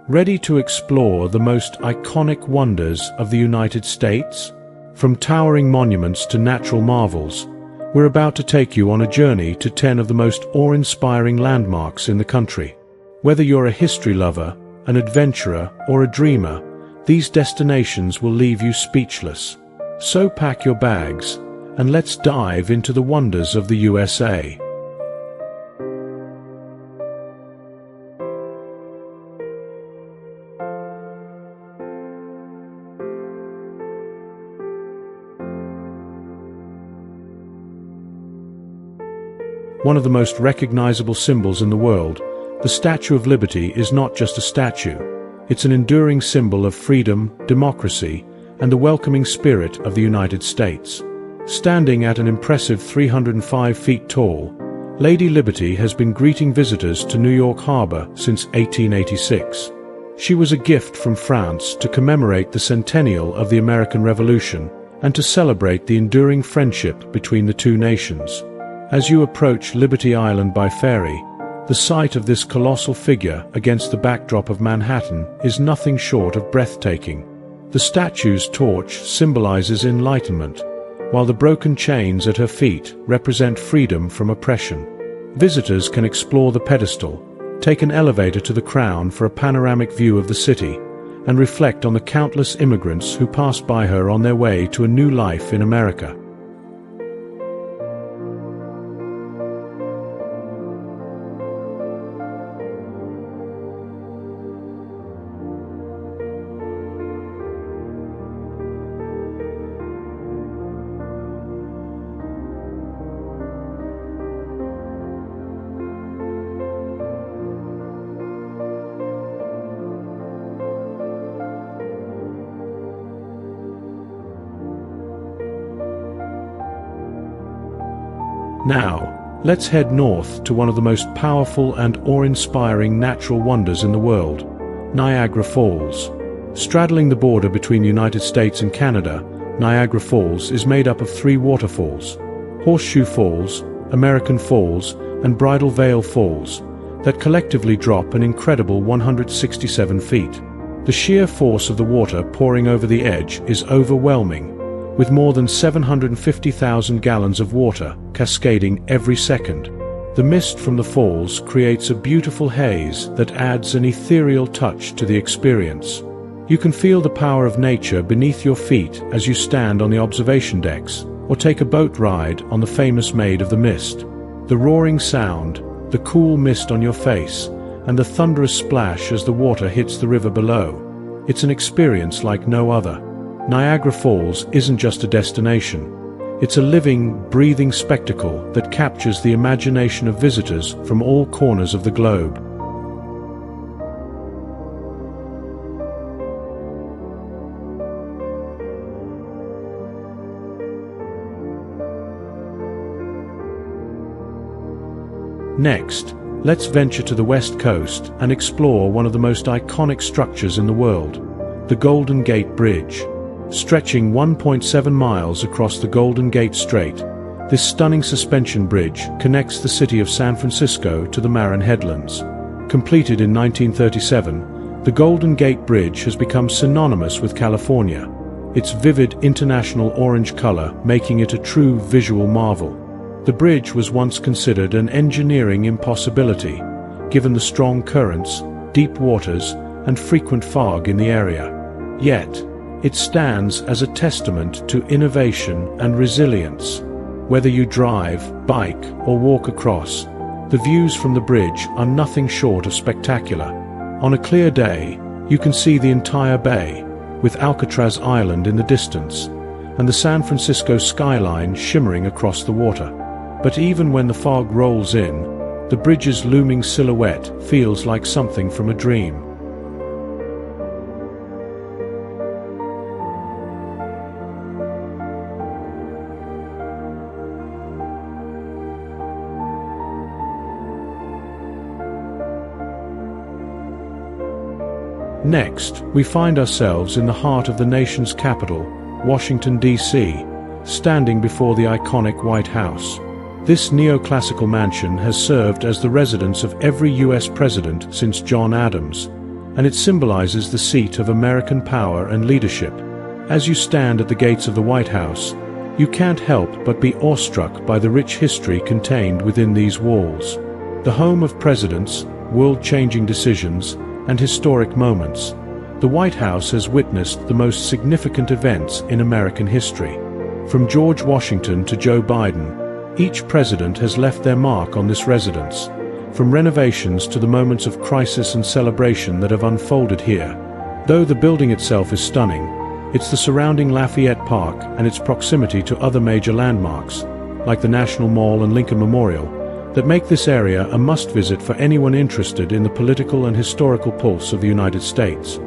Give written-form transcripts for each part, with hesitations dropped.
Ready to explore the most iconic wonders of the United States? From towering monuments to natural marvels, we're about to take you on a journey to 10 of the most awe-inspiring landmarks in the country. Whether you're a history lover, an adventurer, or a dreamer, these destinations will leave you speechless. So pack your bags, and let's dive into the wonders of the USA. One of the most recognizable symbols in the world, the Statue of Liberty is not just a statue. It's an enduring symbol of freedom, democracy, and the welcoming spirit of the United States. Standing at an impressive 305 feet tall, Lady Liberty has been greeting visitors to New York Harbor since 1886. She was a gift from France to commemorate the centennial of the American Revolution and to celebrate the enduring friendship between the two nations. As you approach Liberty Island by ferry, the sight of this colossal figure against the backdrop of Manhattan is nothing short of breathtaking. The statue's torch symbolizes enlightenment, while the broken chains at her feet represent freedom from oppression. Visitors can explore the pedestal, take an elevator to the crown for a panoramic view of the city, and reflect on the countless immigrants who passed by her on their way to a new life in America. Now, let's head north to one of the most powerful and awe-inspiring natural wonders in the world, Niagara Falls. Straddling the border between the United States and Canada, Niagara Falls is made up of 3 waterfalls: Horseshoe Falls, American Falls, and Bridal Veil Falls, that collectively drop an incredible 167 feet. The sheer force of the water pouring over the edge is overwhelming, with more than 750,000 gallons of water cascading every second. The mist from the falls creates a beautiful haze that adds an ethereal touch to the experience. You can feel the power of nature beneath your feet as you stand on the observation decks, or take a boat ride on the famous Maid of the Mist. The roaring sound, the cool mist on your face, and the thunderous splash as the water hits the river below. It's an experience like no other. Niagara Falls isn't just a destination. It's a living, breathing spectacle that captures the imagination of visitors from all corners of the globe. Next, let's venture to the West Coast and explore one of the most iconic structures in the world, the Golden Gate Bridge. Stretching 1.7 miles across the Golden Gate Strait, this stunning suspension bridge connects the city of San Francisco to the Marin Headlands. Completed in 1937, the Golden Gate Bridge has become synonymous with California, its vivid international orange color making it a true visual marvel. The bridge was once considered an engineering impossibility, given the strong currents, deep waters, and frequent fog in the area. Yet, it stands as a testament to innovation and resilience. Whether you drive, bike, or walk across, the views from the bridge are nothing short of spectacular. On a clear day, you can see the entire bay, with Alcatraz Island in the distance, and the San Francisco skyline shimmering across the water. But even when the fog rolls in, the bridge's looming silhouette feels like something from a dream. Next, we find ourselves in the heart of the nation's capital, Washington, D.C., standing before the iconic White House. This neoclassical mansion has served as the residence of every U.S. president since John Adams, and it symbolizes the seat of American power and leadership. As you stand at the gates of the White House, you can't help but be awestruck by the rich history contained within these walls. The home of presidents, world-changing decisions, and historic moments, the White House has witnessed the most significant events in American history. From George Washington to Joe Biden, each president has left their mark on this residence, from renovations to the moments of crisis and celebration that have unfolded here. Though the building itself is stunning, it's the surrounding Lafayette Park and its proximity to other major landmarks, like the National Mall and Lincoln Memorial, that make this area a must-visit for anyone interested in the political and historical pulse of the United States.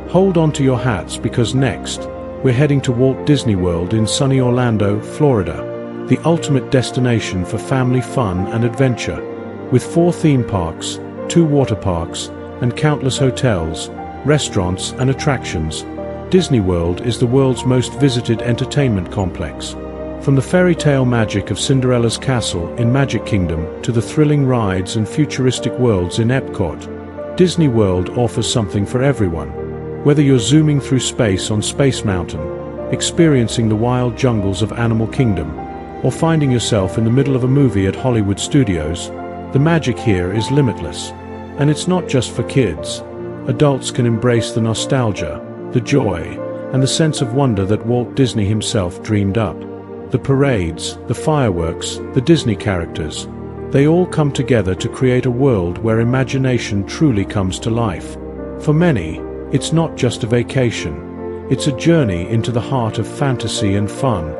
Hold on to your hats because next, we're heading to Walt Disney World in sunny Orlando, Florida, the ultimate destination for family fun and adventure. With 4 theme parks, 2 water parks, and countless hotels, restaurants, and attractions, Disney World is the world's most visited entertainment complex. From the fairy tale magic of Cinderella's castle in Magic Kingdom to the thrilling rides and futuristic worlds in Epcot, Disney World offers something for everyone. Whether you're zooming through space on Space Mountain, experiencing the wild jungles of Animal Kingdom, or finding yourself in the middle of a movie at Hollywood Studios, the magic here is limitless. And it's not just for kids. Adults can embrace the nostalgia, the joy, and the sense of wonder that Walt Disney himself dreamed up. The parades, the fireworks, the Disney characters, they all come together to create a world where imagination truly comes to life. For many, it's not just a vacation, it's a journey into the heart of fantasy and fun.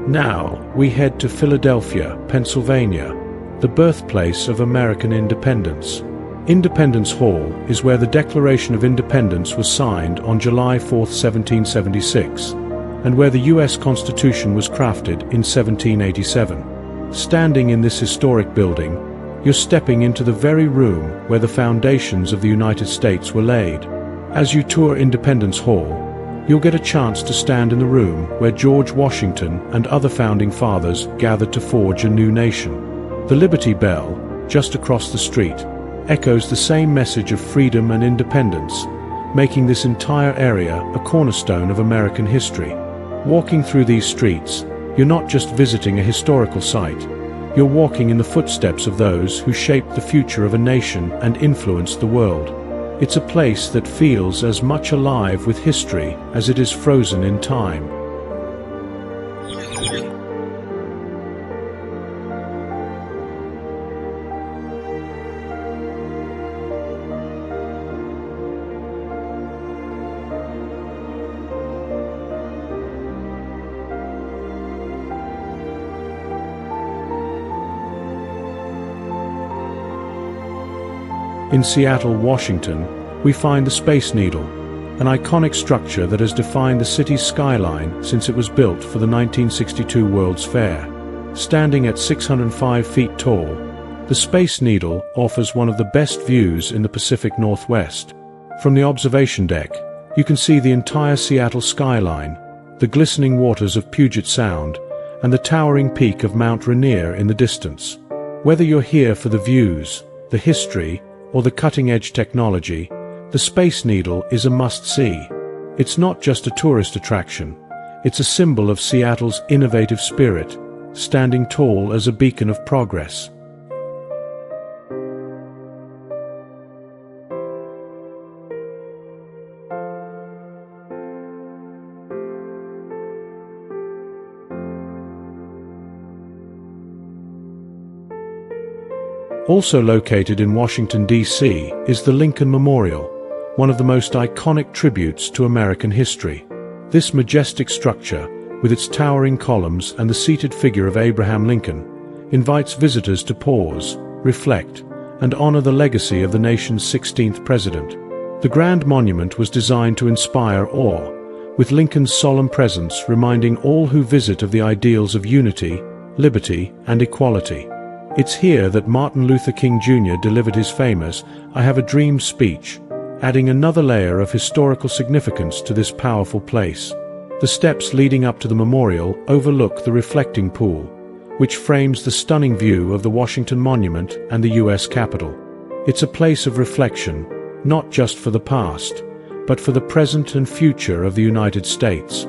Now, we head to Philadelphia, Pennsylvania, the birthplace of American independence. Independence Hall is where the Declaration of Independence was signed on July 4, 1776, and where the U.S. Constitution was crafted in 1787. Standing in this historic building, you're stepping into the very room where the foundations of the United States were laid. As you tour Independence Hall, you'll get a chance to stand in the room where George Washington and other founding fathers gathered to forge a new nation. The Liberty Bell, just across the street, echoes the same message of freedom and independence, making this entire area a cornerstone of American history. Walking through these streets, you're not just visiting a historical site, you're walking in the footsteps of those who shaped the future of a nation and influenced the world. It's a place that feels as much alive with history as it is frozen in time. In Seattle, Washington, we find the Space Needle, an iconic structure that has defined the city's skyline since it was built for the 1962 World's Fair. Standing at 605 feet tall, the Space Needle offers one of the best views in the Pacific Northwest. From the observation deck, you can see the entire Seattle skyline, the glistening waters of Puget Sound, and the towering peak of Mount Rainier in the distance. Whether you're here for the views, the history, or the cutting-edge technology, the Space Needle is a must-see. It's not just a tourist attraction, it's a symbol of Seattle's innovative spirit, standing tall as a beacon of progress. Also located in Washington, D.C., is the Lincoln Memorial, one of the most iconic tributes to American history. This majestic structure, with its towering columns and the seated figure of Abraham Lincoln, invites visitors to pause, reflect, and honor the legacy of the nation's 16th president. The grand monument was designed to inspire awe, with Lincoln's solemn presence reminding all who visit of the ideals of unity, liberty, and equality. It's here that Martin Luther King Jr. delivered his famous "I Have a Dream" speech, adding another layer of historical significance to this powerful place. The steps leading up to the memorial overlook the reflecting pool, which frames the stunning view of the Washington Monument and the U.S. Capitol. It's a place of reflection, not just for the past, but for the present and future of the United States.